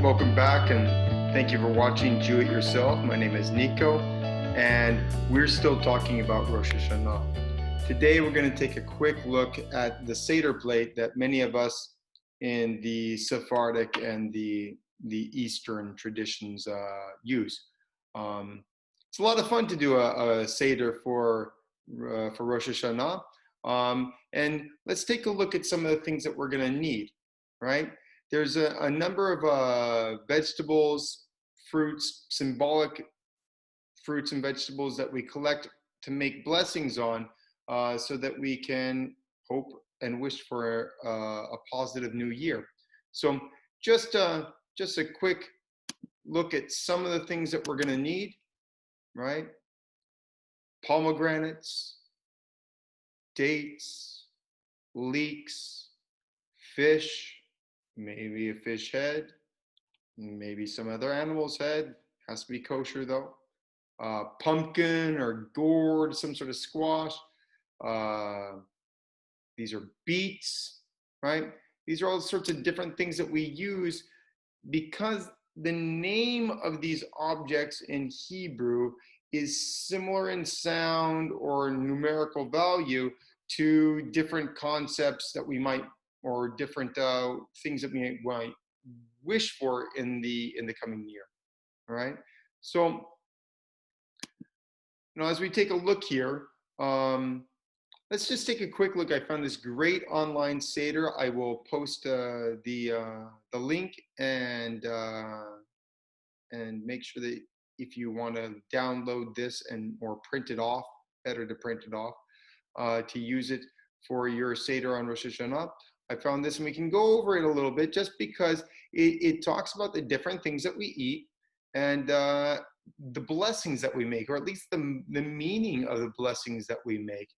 Welcome back, and thank you for watching Do It Yourself. My name is Nico, and we're still talking about Rosh Hashanah. Today we're going to take a quick look at the Seder plate that many of us in the Sephardic and the Eastern traditions use. It's a lot of fun to do a Seder for Rosh Hashanah, and let's take a look at some of the things that we're going to need, right? There's a number of vegetables, fruits, symbolic fruits and vegetables that we collect to make blessings on, so that we can hope and wish for a positive new year. So just a quick look at some of the things that we're going to need, right? Pomegranates, dates, leeks, fish, maybe a fish head, maybe some other animal's head, has to be kosher though. Pumpkin or gourd, some sort of squash. These are beets, right? These are all sorts of different things that we use because the name of these objects in Hebrew is similar in sound or numerical value to different concepts that we might, or different things that we might wish for in the coming year. All right. So, as we take a look here, let's just take a quick look. I found this great online Seder. I will post the link and make sure that if you want to download this or print it off, better to print it off, to use it for your Seder on Rosh Hashanah. I found this, and we can go over it a little bit just because it talks about the different things that we eat and the blessings that we make, or at least the meaning of the blessings that we make.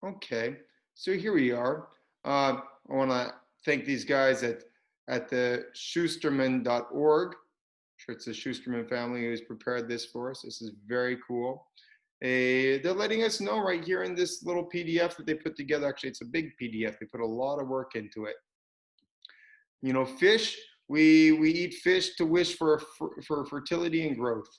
Okay, so here we are. I want to thank these guys at the Schusterman.org. I'm sure it's the Schusterman family who's prepared this for us. This is very cool. They're letting us know right here in this little PDF that they put together. Actually, it's a big PDF. They put a lot of work into it. Fish, we eat fish to wish for fertility and growth.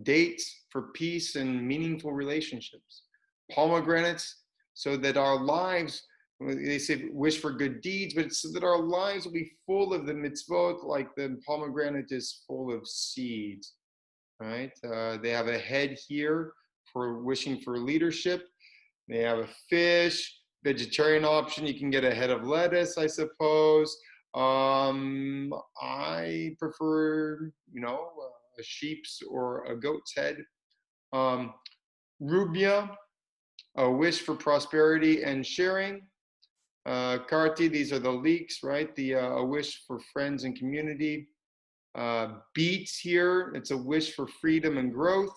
Dates for peace and meaningful relationships. Pomegranates, so that our lives, they say wish for good deeds, but it's so that our lives will be full of the mitzvot, like the pomegranate is full of seeds, right? They have a head here for wishing for leadership. They have a fish, vegetarian option. You can get a head of lettuce, I suppose. I prefer, a sheep's or a goat's head. Rubia, a wish for prosperity and sharing. Karti, these are the leeks, right? A wish for friends and community. Beets here, it's a wish for freedom and growth.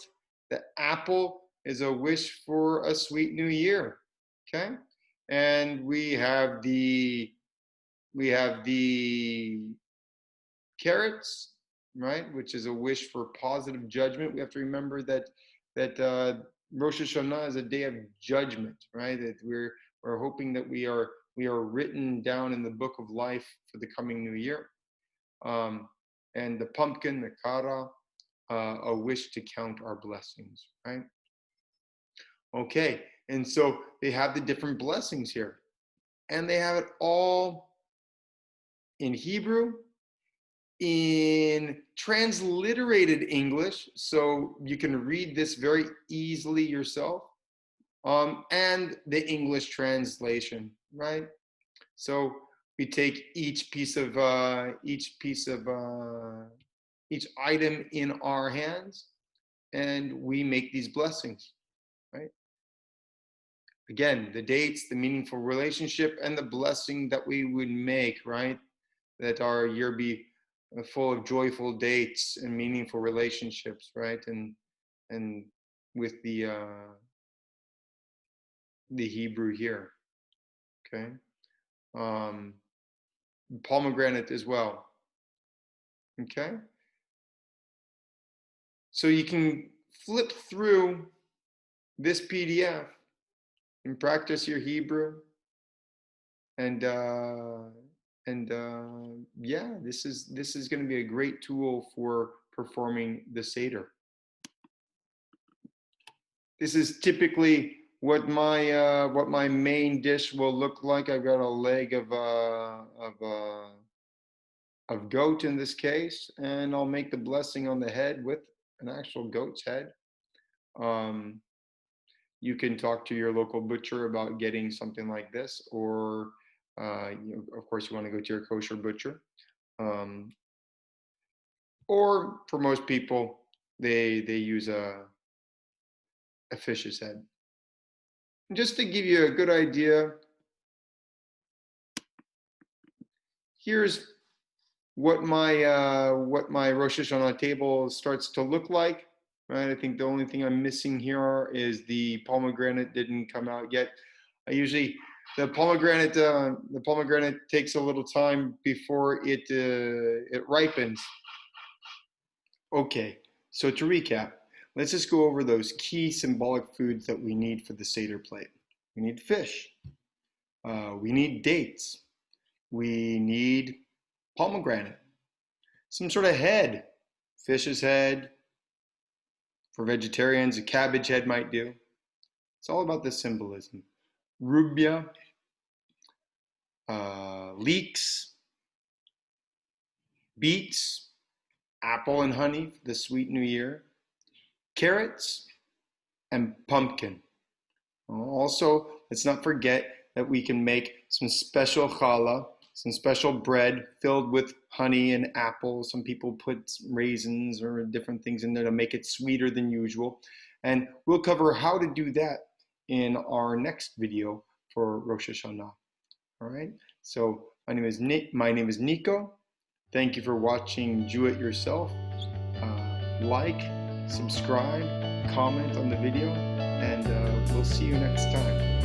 The apple is a wish for a sweet new year. Okay, and we have the carrots, right, which is a wish for positive judgment. We have to remember that Rosh Hashanah is a day of judgment, right? That we're hoping that we are written down in the book of life for the coming new year. And the pumpkin, the kara, a wish to count our blessings, right? Okay, and so they have the different blessings here, and they have it all in Hebrew, in transliterated English, so you can read this very easily yourself, and the English translation, right? So we take each item in our hands, and we make these blessings, right? Again, the dates, the meaningful relationship, and the blessing that we would make, right? That our year be full of joyful dates and meaningful relationships, right? And with the Hebrew here, okay? Pomegranate as well, okay? So you can flip through this PDF and practice your Hebrew and And yeah, this is going to be a great tool for performing the Seder. This is typically what my main dish will look like. I've got a leg of goat in this case, and I'll make the blessing on the head with an actual goat's head. Um, you can talk to your local butcher about getting something like this, or of course, you want to go to your kosher butcher. Um, or for most people, they use a fish's head. And just to give you a good idea, here's what my Rosh Hashanah table starts to look like. Right, I think the only thing I'm missing here is the pomegranate didn't come out yet. I usually the pomegranate takes a little time before it ripens. Okay, so to recap, let's just go over those key symbolic foods that we need for the Seder plate. We need fish. We need dates. We need pomegranate. Some sort of head. Fish's head. For vegetarians, a cabbage head might do. It's all about the symbolism. Rubia, leeks, beets, apple and honey for the sweet new year, carrots, and pumpkin. Also, let's not forget that we can make some special challah, some special bread filled with honey and apples. Some people put raisins or different things in there to make it sweeter than usual. And we'll cover how to do that in our next video for Rosh Hashanah. All right. So my name is Nico. Thank you for watching Do It Yourself. Like, subscribe, comment on the video, and we'll see you next time.